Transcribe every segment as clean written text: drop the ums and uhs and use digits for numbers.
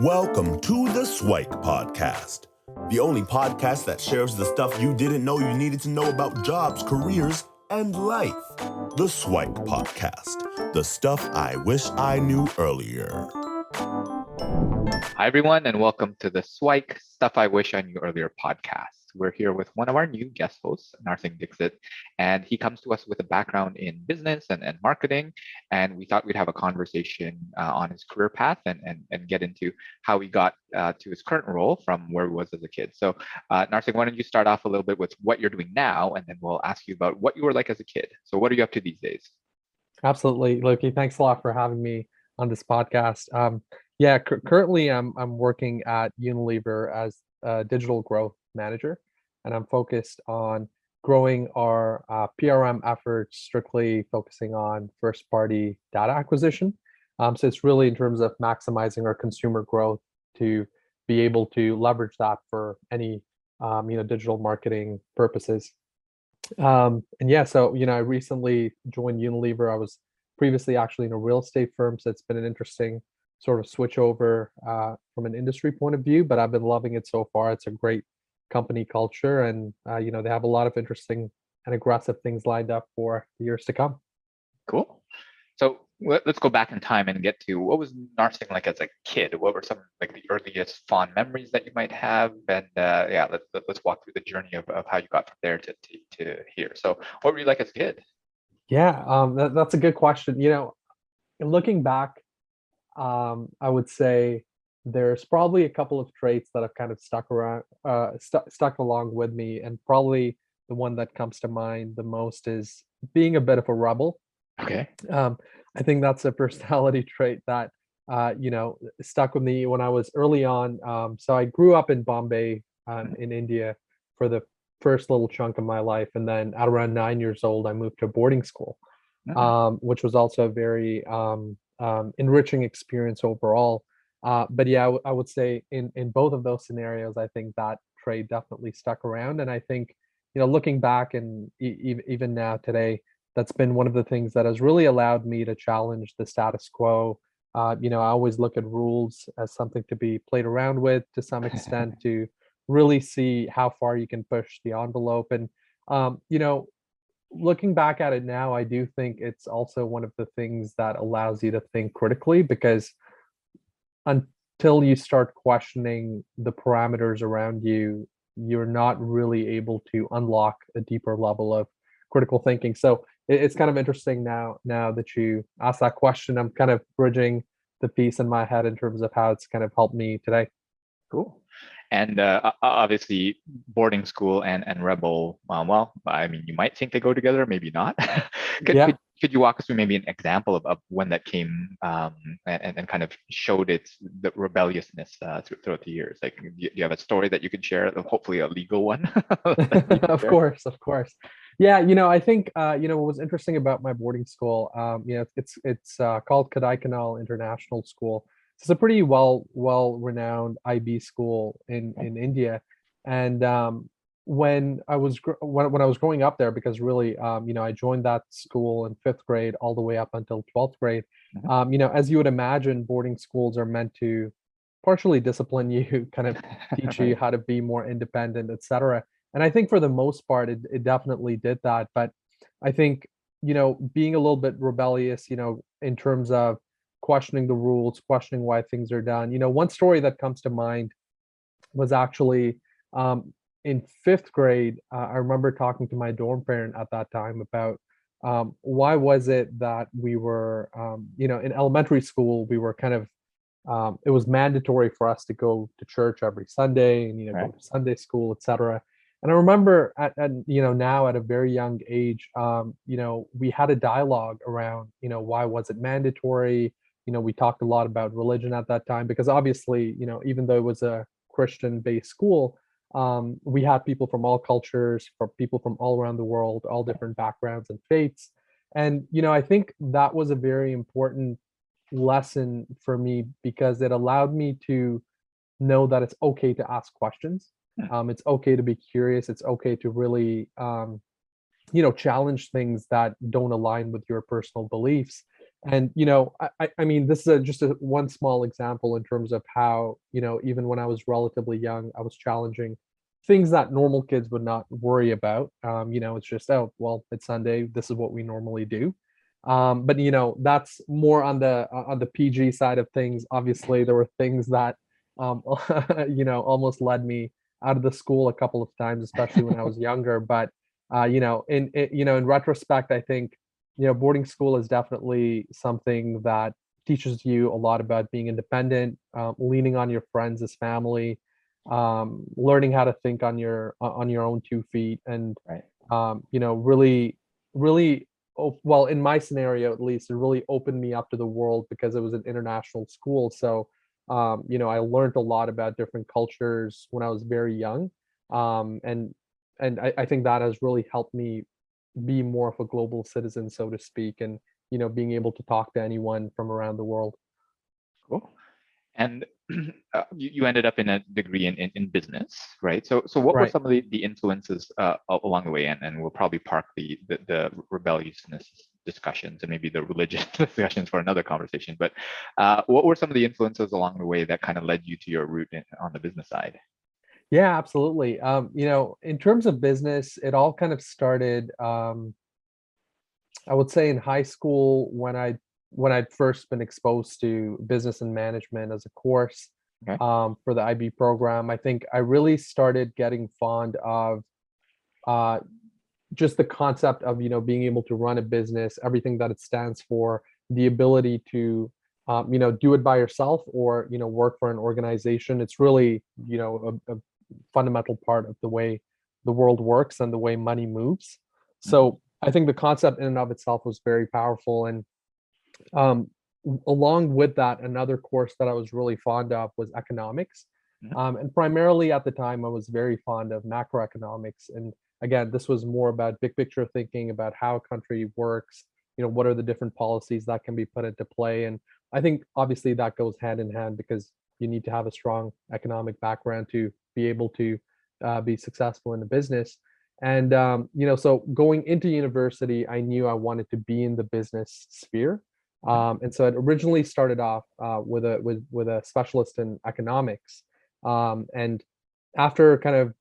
Welcome to the SIWIKE podcast, the only podcast that shares the stuff you didn't know you needed to know about jobs, careers, and life. The SIWIKE podcast, the stuff I wish I knew earlier. Hi, everyone, and welcome to the SIWIKE Stuff I Wish I Knew Earlier podcast. We're here with one of our new guest hosts, Narsingh Dixit, and he comes to us with a background in business and marketing, and we thought we'd have a conversation on his career path and get into how he got to his current role from where he was as a kid. So, Narsingh, why don't you start off a little bit with what you're doing now, and then we'll ask you about what you were like as a kid. So what are you up to these days? Absolutely, Luki. Thanks a lot for having me on this podcast. Currently I'm working at Unilever as a digital growth manager, and I'm focused on growing our PRM efforts, strictly focusing on first-party data acquisition. So it's really in terms of maximizing our consumer growth to be able to leverage that for any digital marketing purposes. I recently joined Unilever. I was previously actually in a real estate firm, so it's been an interesting sort of switch over from an industry point of view, but I've been loving it so far. It's a great company culture, and they have a lot of interesting and aggressive things lined up for the years to come. Cool. So let's go back in time and get to what was Narsingh like as a kid? What were some like the earliest fond memories that you might have? And let's walk through the journey of how you got from there to here. So what were you like as a kid? That's a good question. Looking back, I would say there's probably a couple of traits that have kind of stuck along with me, and probably the one that comes to mind the most is being a bit of a rebel. Okay. I think that's a personality trait that stuck with me when I was early on. So I grew up in Bombay, in India, for the first little chunk of my life, and then at around 9 years old, I moved to boarding school, which was also a very enriching experience overall. I would say in both of those scenarios, I think that trait definitely stuck around, and I think looking back and even now today, that's been one of the things that has really allowed me to challenge the status quo. I always look at rules as something to be played around with to some extent to really see how far you can push the envelope. And looking back at it now, I do think it's also one of the things that allows you to think critically, because until you start questioning the parameters around you, you're not really able to unlock a deeper level of critical thinking. So it's kind of interesting now that you asked that question. I'm kind of bridging the piece in my head in terms of how it's kind of helped me today. Cool. And obviously, boarding school and rebel. Well, I mean, you might think they go together, maybe not. Could you walk us through maybe an example of when that came and kind of showed the rebelliousness throughout the years? Like, do you have a story that you could share? Hopefully, a legal one. Of course. Yeah, I think what was interesting about my boarding school, it's called Kodaikanal International School. It's a pretty well-renowned IB school in India, and when I was growing up there, because really, I joined that school in 5th grade all the way up until 12th grade. As you would imagine, boarding schools are meant to partially discipline you, kind of teach you how to be more independent, etc. And I think for the most part, it definitely did that. But I think, being a little bit rebellious, in terms of questioning the rules, questioning why things are done. One story that comes to mind was actually in 5th grade. I remember talking to my dorm parent at that time about why was it that we were, in elementary school, we were kind of, it was mandatory for us to go to church every Sunday and, go to Sunday school, etc. And I remember now at a very young age, we had a dialogue around, why was it mandatory? We talked a lot about religion at that time, because obviously, even though it was a Christian-based school, we had people from all cultures, from people from all around the world, all different backgrounds and faiths. And, I think that was a very important lesson for me, because it allowed me to know that it's okay to ask questions. It's okay to be curious. It's okay to really, challenge things that don't align with your personal beliefs. And I mean, this is just one small example in terms of how even when I was relatively young, I was challenging things that normal kids would not worry about. It's just, oh well, it's Sunday. This is what we normally do. But that's more on the PG side of things. Obviously, there were things that almost led me out of the school a couple of times, especially when I was younger. But in retrospect, I think boarding school is definitely something that teaches you a lot about being independent, leaning on your friends as family, learning how to think on your own 2 feet, and Right. really, really. Well, in my scenario, at least, it really opened me up to the world because it was an international school. So, I learned a lot about different cultures when I was very young, and I think that has really helped me be more of a global citizen, so to speak, and being able to talk to anyone from around the world. Cool. And you ended up in a degree in business, right? So what were Right. some of the influences along the way? And we'll probably park the rebelliousness discussions and maybe the religious discussions for another conversation. But what were some of the influences along the way that kind of led you to your route on the business side? Yeah, absolutely. In terms of business, it all kind of started, I would say, in high school when I'd first been exposed to business and management as a course, Okay. for the IB program. I think I really started getting fond of uh, just the concept of being able to run a business, everything that it stands for, the ability to do it by yourself or work for an organization. It's really a fundamental part of the way the world works and the way money moves. Mhm. So I think the concept in and of itself was very powerful. And um, along with that, another course that I was really fond of was economics. Mhm. And primarily at the time, I was very fond of macroeconomics. And again, this was more about big picture thinking about how a country works, what are the different policies that can be put into play. And I think obviously that goes hand in hand because you need to have a strong economic background to be able to be successful in the business. And, so going into university, I knew I wanted to be in the business sphere. Mhm. And so it originally started off with a specialist in economics. And after kind of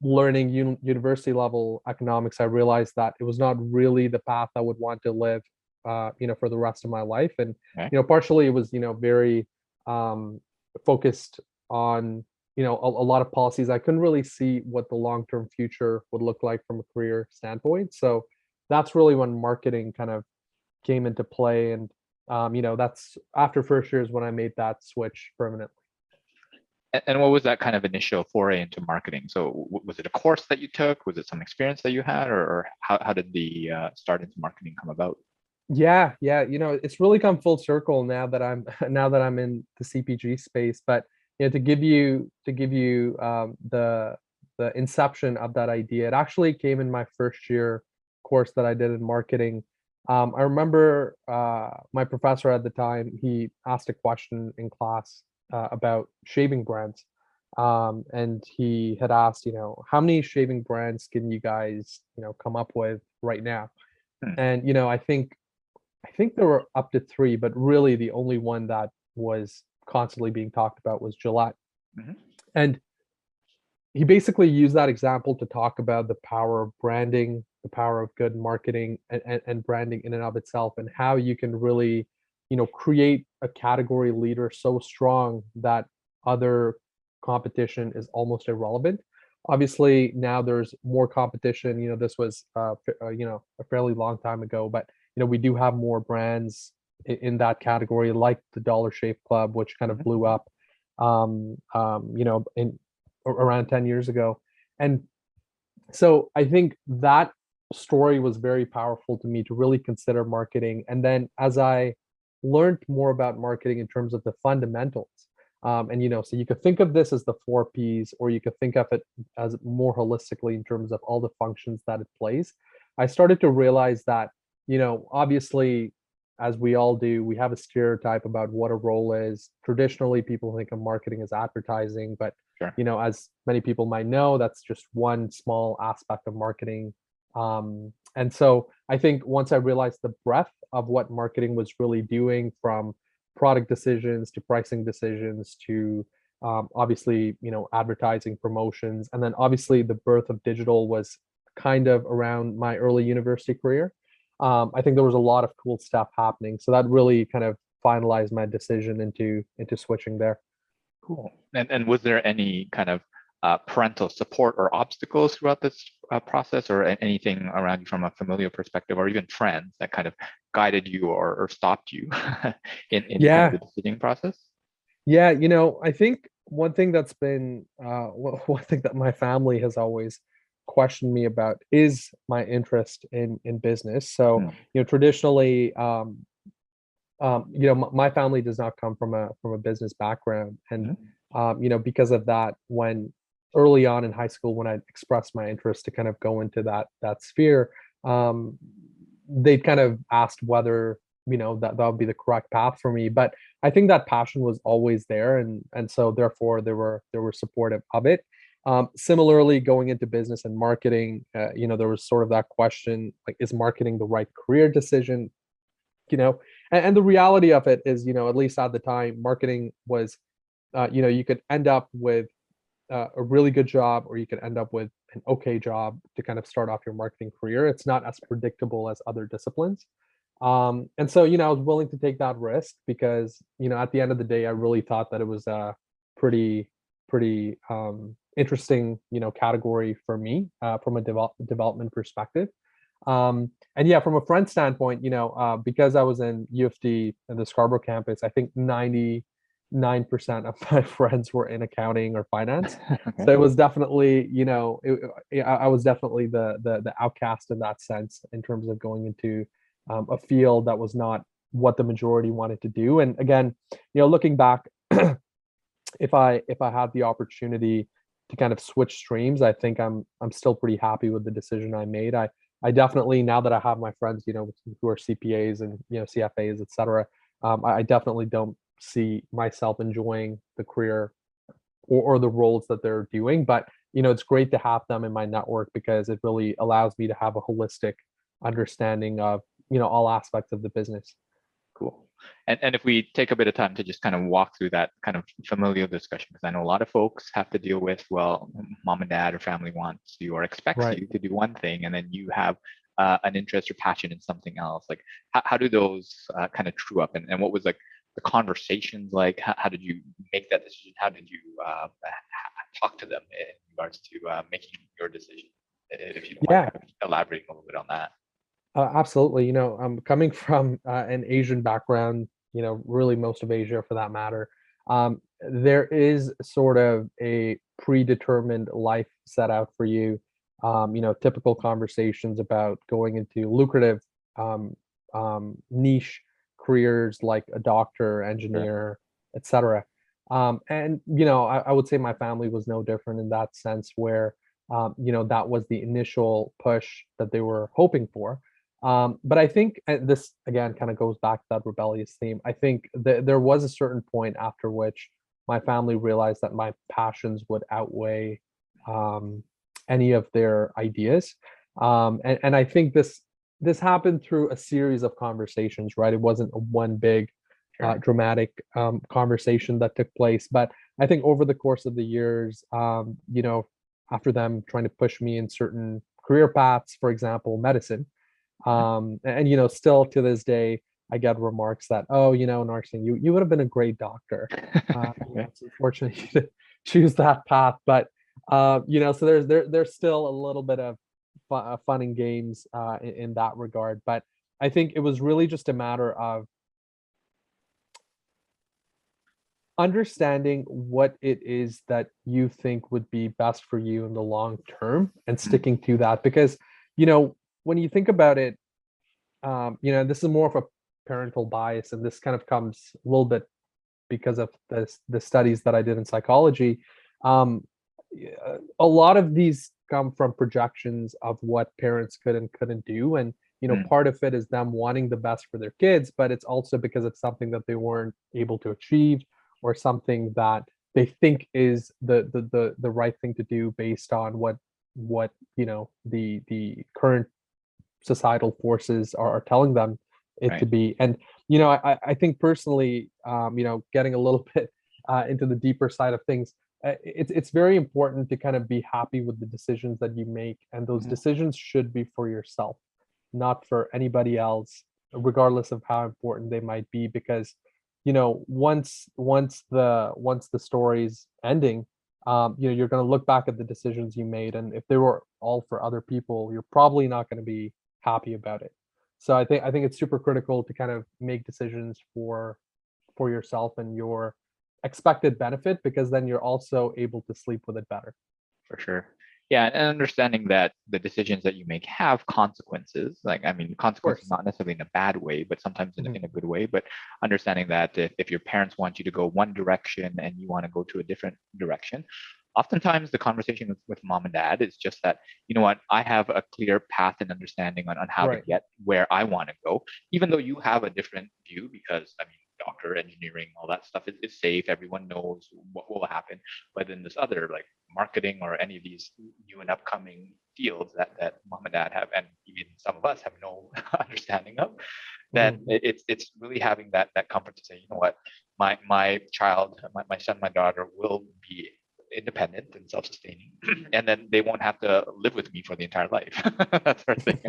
learning university level economics, I realized that it was not really the path I would want to live, for the rest of my life. And Okay. partially it was very um, focused on a lot of policies. I couldn't really see what the long term future would look like from a career standpoint. So that's really when marketing kind of came into play. And that's after first year is when I made that switch permanently. And what was that kind of initial foray into marketing? So was it a course that you took? Was it some experience that you had, or how did the start into marketing come about? Yeah, it's really come full circle now that I'm now that I'm in the CPG space. But to give you the inception of that idea, it actually came in my first year course that I did in marketing. I remember my professor at the time, he asked a question in class about shaving brands. And he had asked, how many shaving brands can you guys, come up with right now? Hmm. And I think there were up to three, but really the only one that was constantly being talked about was Gillette. Mhm. And he basically used that example to talk about the power of branding, the power of good marketing and branding in and of itself, and how you can really, create a category leader so strong that other competition is almost irrelevant. Obviously, now there's more competition. This was, a fairly long time ago, but we do have more brands in that category, like the Dollar Shave Club, which kind of Mhm. blew up, in around 10 years ago. And so I think that story was very powerful to me to really consider marketing. And then as I learned more about marketing in terms of the fundamentals, and so you could think of this as the 4 Ps, or you could think of it as more holistically in terms of all the functions that it plays. I started to realize that, obviously, as we all do, we have a stereotype about what a role is. Traditionally, people think of marketing as advertising, but Sure. as many people might know, that's just one small aspect of marketing. And so I think once I realized the breadth of what marketing was really doing, from product decisions to pricing decisions to obviously, advertising, promotions, and then obviously the birth of digital was kind of around my early university career. I think there was a lot of cool stuff happening, so that really kind of finalized my decision into switching there. Cool. And was there any kind of parental support or obstacles throughout this process, or anything around you from a familial perspective, or even friends that kind of guided you or stopped you in kind Yeah, of the decision process? yeah. I think one thing that's been one thing that my family has always questioned me about is my interest in business. So, Mm. traditionally, my family does not come from a business background, and Mhm. because of that, when early on in high school, when I expressed my interest to kind of go into that sphere, um, they kind of asked whether that would be the correct path for me. But I think that passion was always there, and so therefore they were supportive of it. Similarly, going into business and marketing, there was sort of that question, like, is marketing the right career decision? you know and the reality of it is, at least at the time, marketing was, you could end up with a really good job, or you could end up with an okay job to kind of start off your marketing career. It's not as predictable as other disciplines. And so, I was willing to take that risk because, at the end of the day, I really thought that it was a pretty, pretty interesting, category for me, from a development perspective. And yeah, from a friend standpoint, because I was in U of D in the Scarborough campus, I think 99% of my friends were in accounting or finance. Okay. So it was definitely, I was definitely the outcast in that sense, in terms of going into a field that was not what the majority wanted to do. And again, looking back, if I had the opportunity to kind of switch streams, I think I'm still pretty happy with the decision I made. I definitely, now that I have my friends, who are CPAs and CFAs, etc. I definitely don't see myself enjoying the career, or the roles that they're doing. But it's great to have them in my network, because it really allows me to have a holistic understanding of all aspects of the business. Cool. And if we take a bit of time to just kind of walk through that kind of familial discussion, because I know a lot of folks have to deal with, well, mom and dad or family wants you or expects Right. you to do one thing, and then you have an interest or passion in something else. Like, how do those kind of true up? And what was like the conversations like? How did you make that decision? How did you talk to them in regards to making your decision? If you don't mind Yeah. kind of elaborating a little bit on that. Absolutely. I'm coming from an Asian background, really most of Asia for that matter. There is sort of a predetermined life set out for you. Typical conversations about going into lucrative, niche careers like a doctor, Sure. engineer, etc. And I would say my family was no different in that sense, where that was the initial push that they were hoping for. But I think, this again kind of goes back to that rebellious theme. I think there was a certain point after which my family realized that my passions would outweigh um, any of their ideas. And I think this happened through a series of conversations, right? It wasn't a one big Sure. dramatic conversation that took place. But I think over the course of the years, after them trying to push me in certain career paths, for example, medicine, Mhm. and still to this day, I get remarks that, "Oh, Narsingh, you would have been a great doctor. Okay. It's unfortunate you didn't choose that path." But so there's still a little bit of fun and games in that regard. But I think it was really just a matter of understanding what it is that you think would be best for you in the long term, and Mhm. sticking to that. Because when you think about it, this is more of a parental bias, and this kind of comes a little bit because of the studies that I did in psychology. A lot of these come from projections of what parents could and couldn't do, and Mm. part of it is them wanting the best for their kids, but it's also because it's something that they weren't able to achieve, or something that they think is the right thing to do based on what the current societal forces are telling them it to Right. be. And I think personally, getting a little bit into the deeper side of things, it's very important to kind of be happy with the decisions that you make, and those Mhm. decisions should be for yourself, not for anybody else, regardless of how important they might be. Because once the story's ending, you're going to look back at the decisions you made, and if they were all for other people, you're probably not going to be happy about it. So I think it's super critical to kind of make decisions for yourself and your expected benefit, because then you're also able to sleep with it better. For sure. Yeah, and understanding that the decisions that you make have consequences. Like, I mean, Of consequences course. not necessarily in a bad way, but sometimes in, Mhm. in a good way. But understanding that if your parents want you to go one direction and you want to go to a different direction, oftentimes the conversation with mom and dad is just that, you know what, I have a clear path and understanding on how to Right. get where I want to go, even though you have a different view, because I mean, doctor, engineering, all that stuff is safe. Everyone knows what will happen. But in this other, like marketing or any of these new and upcoming fields that mom and dad have, and even some of us have no understanding of, then Mhm. it's really having that comfort to say, you know what, my child, my son, my daughter will be independent and self-sustaining, and then they won't have to live with me for the entire life. That sort of thing,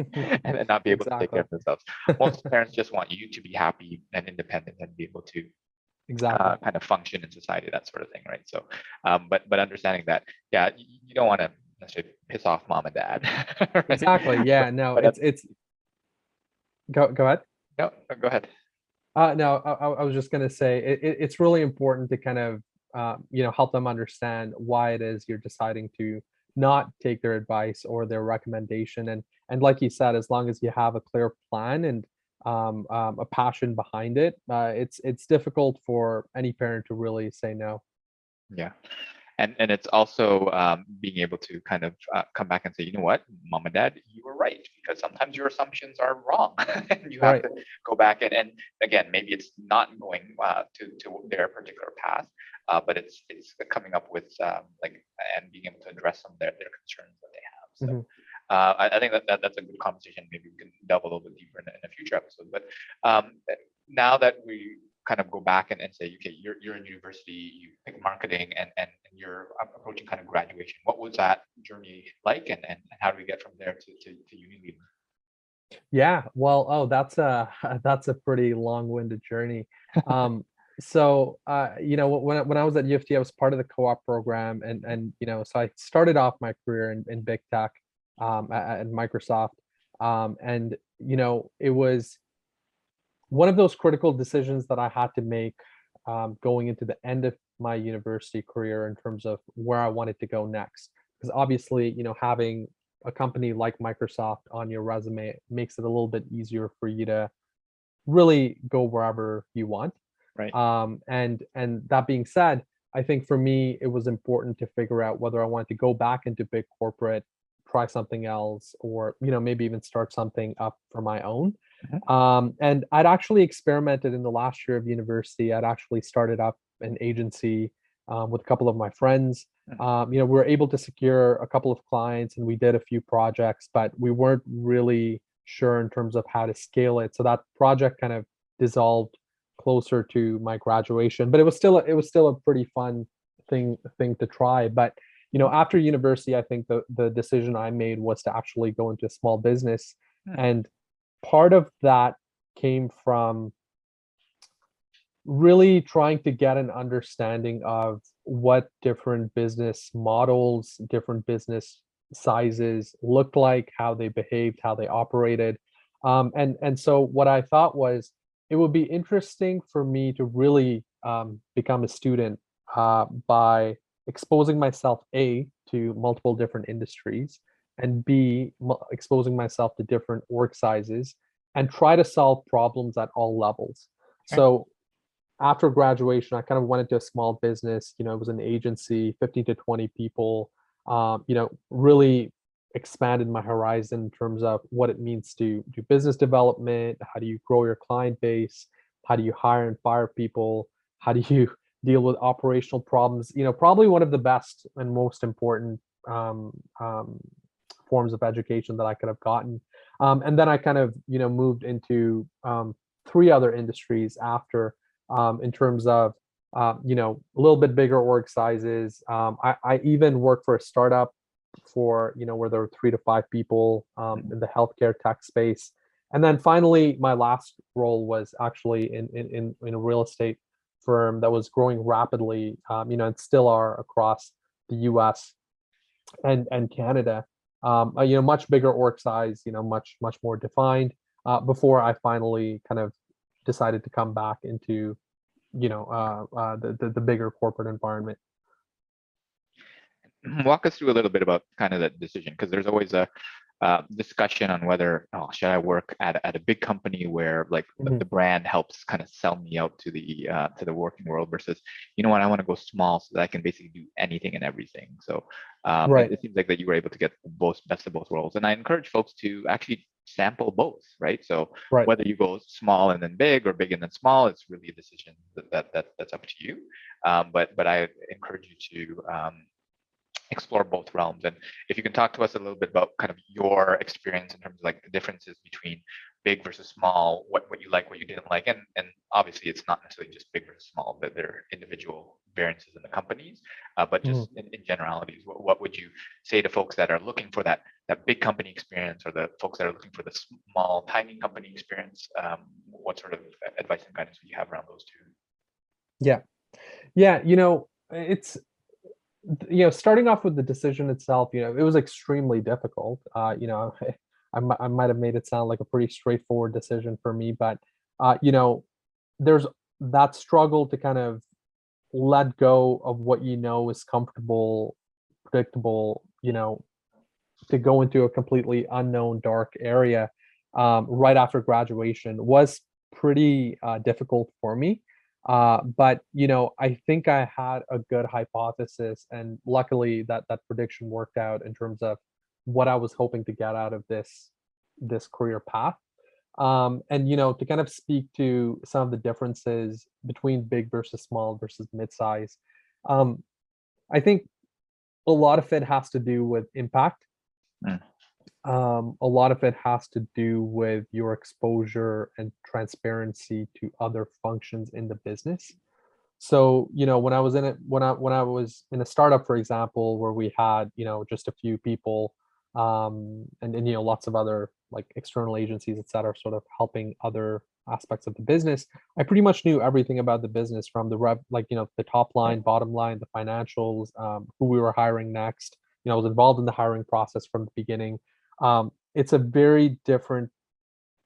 and then not be able to take care Exactly. of themselves. Most parents just want you to be happy and independent and be able to Exactly. kind of function in society, that sort of thing, right? So, but understanding that, yeah, you don't want to necessarily piss off mom and dad, right? Exactly. But, Yeah. No, but it's go ahead. no, go ahead. No, I was just gonna say it's really important to kind of help them understand why it is you're deciding to not take their advice or their recommendation. And like you said, as long as you have a clear plan and a passion behind it, it's difficult for any parent to really say no. Yeah. And it's also being able to kind of come back and say, you know what, mom and dad, you were right, because sometimes your assumptions are wrong, and you have Right. to go back and again, maybe it's not going to their particular path, but it's coming up with like, and being able to address some of their concerns that they have. So Mhm. I think that's a good conversation. Maybe we can delve a little bit deeper in a future episode. But um, now that we kind of go back and say, okay, you're in university, you pick marketing, and you're approaching kind of graduation. What was that journey like, and how do we get from there to Unilever? Yeah, well, that's a that's a pretty long-winded journey. Um, when I was at U of T, I was part of the co-op program, so I started off my career in big tech, at Microsoft, and it was one of those critical decisions that I had to make, going into the end of my university career in terms of where I wanted to go next. Because obviously, having a company like Microsoft on your resume makes it a little bit easier for you to really go wherever you want. Right. And that being said, I think for me it was important to figure out whether I wanted to go back into big corporate, try something else, or maybe even start something up for my own. Mhm. And I'd actually experimented in the last year of university. I'd actually started up an agency with a couple of my friends. Mhm. We were able to secure a couple of clients and we did a few projects, but we weren't really sure in terms of how to scale it. So that project kind of dissolved closer to my graduation, but it was still a pretty fun thing to try. But after university, I think the decision I made was to actually go into small business, Mhm. and part of that came from really trying to get an understanding of what different business models, different business sizes looked like, how they behaved, how they operated. And so what I thought was it would be interesting for me to really become a student by exposing myself A to multiple different industries, and B exposing myself to different work sizes, and try to solve problems at all levels. Okay. So after graduation, I kind of went into a small business. It was an agency, 15 to 20 people. Really expanded my horizon in terms of what it means to do business development. How do you grow your client base? How do you hire and fire people? How do you deal with operational problems? Probably one of the best and most important um, um, forms of education that I could have gotten. And then I kind of, moved into three other industries after, in terms of, a little bit bigger org sizes. I even worked for a startup for, where there were 3 to 5 people in the healthcare tech space. And then finally, my last role was actually in a real estate firm that was growing rapidly, and still are across the US and Canada. Much bigger org size, much more defined. Before I finally kind of decided to come back into, the bigger corporate environment. Walk us through a little bit about kind of that decision, because there's always a discussion on whether, should I work at a big company where like the brand helps kind of sell me out to the working world, versus, you know what, I want to go small so that I can basically do anything and everything. So Right. it seems like that you were able to get both, best of both worlds. And I encourage folks to actually sample both, right? So Right. whether you go small and then big or big and then small, it's really a decision that's up to you. But I encourage you to explore both realms. And if you can talk to us a little bit about kind of your experience in terms of like the differences between big versus small, what you like, what you didn't like, and obviously it's not necessarily just big versus small, but there are individual variances in the companies, but just in generalities, what would you say to folks that are looking for that big company experience, or the folks that are looking for the small, tiny company experience? What sort of advice and guidance would you have around those two? Yeah. It's, starting off with the decision itself, it was extremely difficult. I might have made it sound like a pretty straightforward decision for me, but there's that struggle to kind of let go of what is comfortable, predictable, to go into a completely unknown dark area right after graduation was pretty difficult for me. But I think I had a good hypothesis, and luckily that prediction worked out in terms of what I was hoping to get out of this career path. And to kind of speak to some of the differences between big versus small versus mid-size, um, I think a lot of it has to do with impact. Mm. A lot of it has to do with your exposure and transparency to other functions in the business. So, when I was in it, when I was in a startup, for example, where we had, just a few people, and lots of other like external agencies, et cetera, sort of helping other aspects of the business, I pretty much knew everything about the business, from the the top line, bottom line, the financials, who we were hiring next. I was involved in the hiring process from the beginning. It's a very different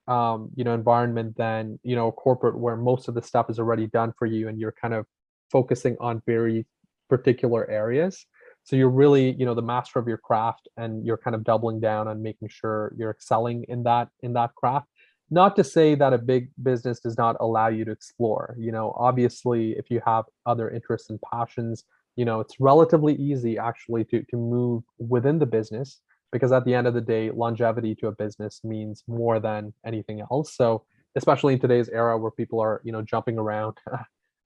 environment than corporate, where most of the stuff is already done for you and you're kind of focusing on very particular areas. So you're really the master of your craft, and you're kind of doubling down on making sure you're excelling in that craft. Not to say that a big business does not allow you to explore. Obviously, if you have other interests and passions, it's relatively easy actually to move within the business, because at the end of the day, longevity to a business means more than anything else. So especially in today's era where people are, jumping around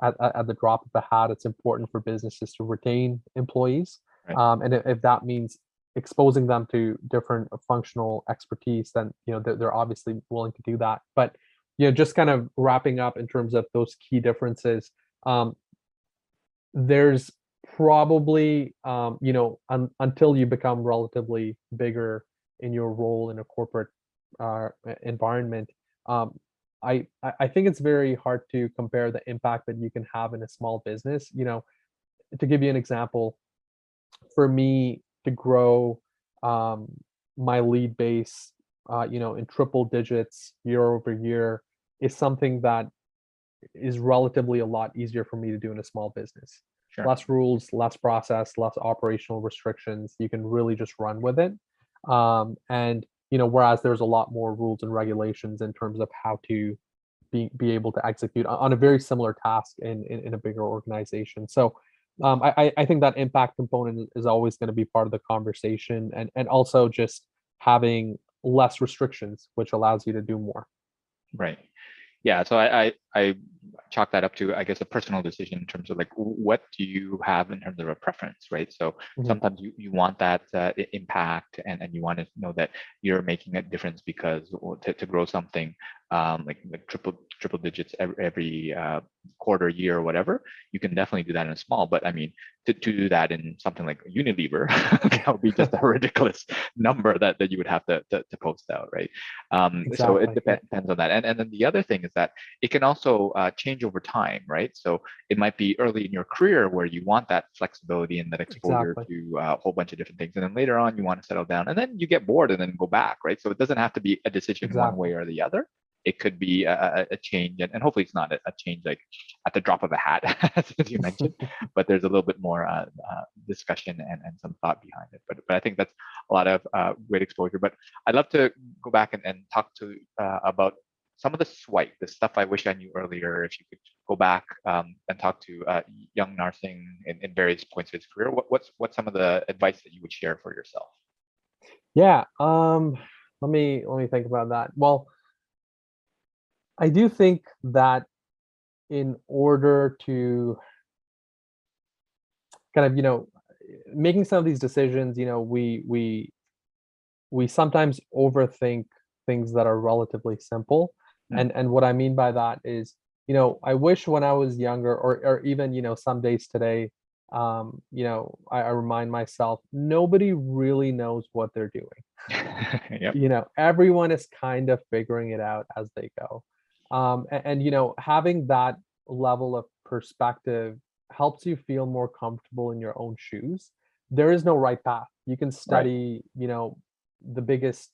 at the drop of a hat, it's important for businesses to retain employees. Right. And if that means exposing them to different functional expertise, then they're obviously willing to do that. But just kind of wrapping up in terms of those key differences, there's probably until you become relatively bigger in your role in a corporate environment, I think it's very hard to compare the impact that you can have in a small business. To give you an example, for me to grow my lead base in triple digits year over year is something that is relatively a lot easier for me to do in a small business. Sure. Less rules, less process, less operational restrictions. You can really just run with it. And whereas there's a lot more rules and regulations in terms of how to be able to execute on a very similar task in a bigger organization. So I think that impact component is always going to be part of the conversation, and also just having less restrictions, which allows you to do more. Right. Yeah. So I chalk that up to, I guess, a personal decision in terms of like, what do you have in terms of a preference, right? So sometimes you want that impact, and you want to know that you're making a difference because to grow something like triple digits every quarter, year, or whatever, you can definitely do that in a small. But I mean, to do that in something like Unilever, that would be just a ridiculous number that you would have to post out, right? So it depends on that. And then the other thing is that it can also change over time, right? So it might be early in your career where you want that flexibility and that exposure to a whole bunch of different things. And then later on, you want to settle down, and then you get bored and then go back, right? So it doesn't have to be a decision one way or the other. It could be a change, and hopefully it's not a change like at the drop of a hat, as you mentioned, but there's a little bit more discussion and some thought behind it. But I think that's a lot of great exposure. But I'd love to go back and talk to about some of the SWIKE, the stuff I wish I knew earlier. If you could go back and talk to young Narsingh in various points of his career, what's some of the advice that you would share for yourself? Yeah. Let me think about that. Well, I do think that in order to kind of, making some of these decisions, we sometimes overthink things that are relatively simple. And what I mean by that is, I wish when I was younger, or even, some days today, I remind myself, nobody really knows what they're doing. Yep. Everyone is kind of figuring it out as they go. And having that level of perspective helps you feel more comfortable in your own shoes. There is no right path. You can study, the biggest,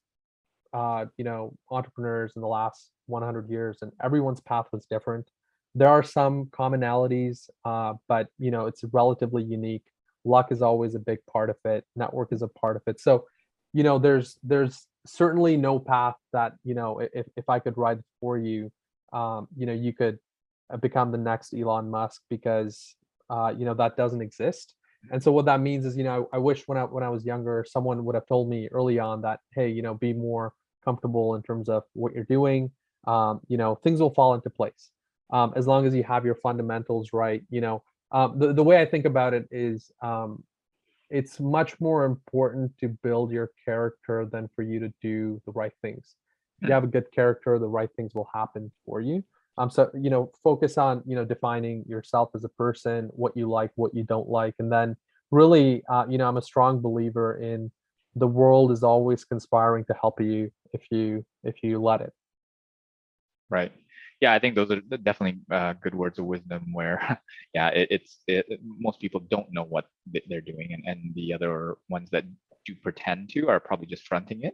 entrepreneurs in the last 100 years, and everyone's path was different. There are some commonalities, but it's relatively unique. Luck is always a big part of it. Network is a part of it. So, there's certainly no path that if I could write it for you, you could become the next Elon Musk, because that doesn't exist. And so what that means is, I wish when I was younger, someone would have told me early on that, hey, be more comfortable in terms of what you're doing. Things will fall into place as long as you have your fundamentals right. The way I think about it is, it's much more important to build your character than for you to do the right things. If you have a good character, the right things will happen for you. So focus on defining yourself as a person, what you like, what you don't like, and then really, I'm a strong believer in the world is always conspiring to help you if you let it. Right. Yeah, I think those are definitely good words of wisdom. Where, yeah, most people don't know what they're doing, and the other ones that do pretend to are probably just fronting it,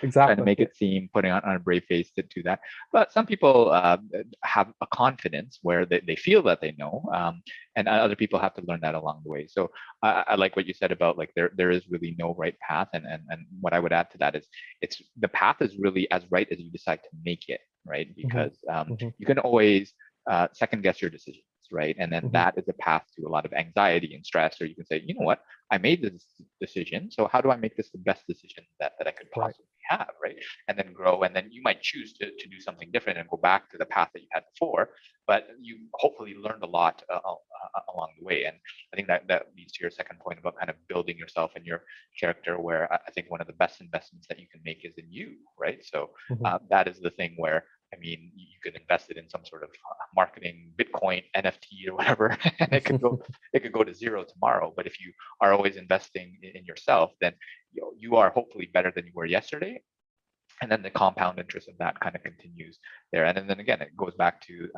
just trying to make it seem, putting on a brave face to do that. But some people have a confidence where they feel that they know, and other people have to learn that along the way. So I like what you said about like there is really no right path, and what I would add to that is the path is really as right as you decide to make it, right? Because you can always second guess your decisions, right? And then that is a path to a lot of anxiety and stress. Or you can say, you know what, I made this decision, so how do I make this the best decision that I could possibly have, right? And then grow, and then you might choose to do something different and go back to the path that you had before, but you hopefully learned a lot along the way. And I think that leads to your second point about kind of building yourself and your character, where I think one of the best investments that you can make is in you, right? So that is the thing where, I mean, you could invest it in some sort of marketing, Bitcoin, NFT, or whatever, and it could go to zero tomorrow. But if you are always investing in yourself, then you are hopefully better than you were yesterday. And then the compound interest of that kind of continues there. And then again, it goes back to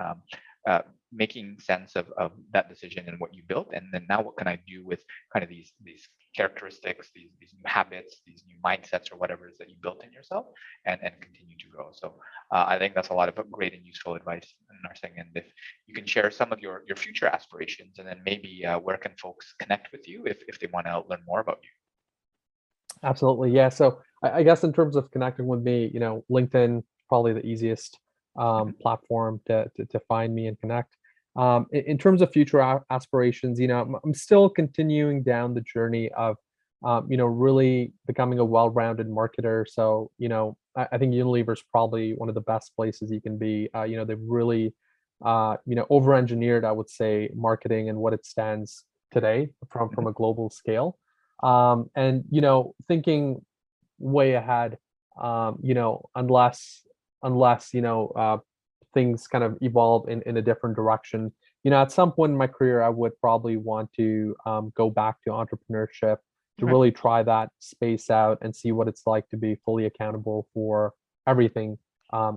making sense of that decision and what you built. And then now what can I do with kind of these characteristics, these new habits, these new mindsets, or whatever it is that you built in yourself, and continue to grow. So I think that's a lot of great and useful advice, Narsingh. And if you can share some of your future aspirations, and then maybe where can folks connect with you if they want to learn more about you? Absolutely. Yeah. So I guess in terms of connecting with me, LinkedIn, probably the easiest platform to find me and connect. In terms of future aspirations, I'm still continuing down the journey of, really becoming a well-rounded marketer. So, I think Unilever is probably one of the best places you can be. They've really over-engineered, I would say, marketing and what it stands today from a global scale. And thinking way ahead, unless things kind of evolve in a different direction. At some point in my career, I would probably want to go back to entrepreneurship to Okay. really try that space out and see what it's like to be fully accountable for everything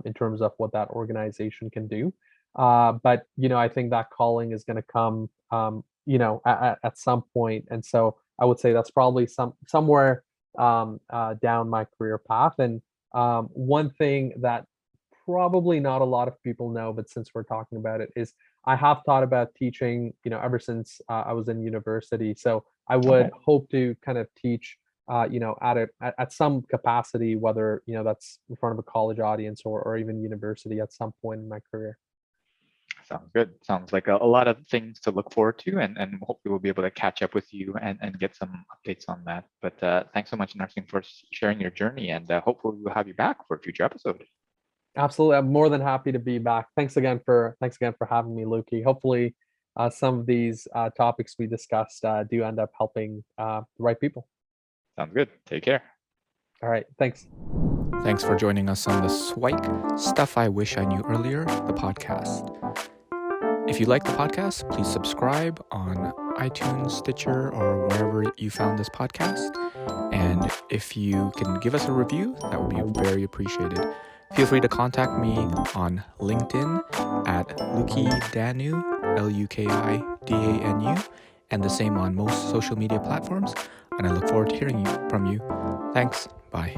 in terms of what that organization can do. But I think that calling is going to come, at some point, and so I would say that's probably somewhere down my career path. And one thing that probably not a lot of people know, but since we're talking about it, is I have thought about teaching, ever since I was in university. So I would Okay. hope to kind of teach, at some capacity, whether that's in front of a college audience or even university at some point in my career. Sounds good. Sounds like a lot of things to look forward to, and hopefully we'll be able to catch up with you and get some updates on that. But thanks so much, Narsingh, for sharing your journey, and hopefully we'll have you back for a future episode. Absolutely, I'm more than happy to be back. Thanks again for having me, Luki. Hopefully, some of these topics we discussed do end up helping the right people. Sounds good. Take care. All right, thanks. Thanks for joining us on the SIWIKE Stuff I Wish I Knew Earlier, the podcast. If you like the podcast, please subscribe on iTunes, Stitcher, or wherever you found this podcast. And if you can give us a review, that would be very appreciated. Feel free to contact me on LinkedIn at Luki Danu, LUKIDANU, and the same on most social media platforms. And I look forward to hearing from you. Thanks. Bye.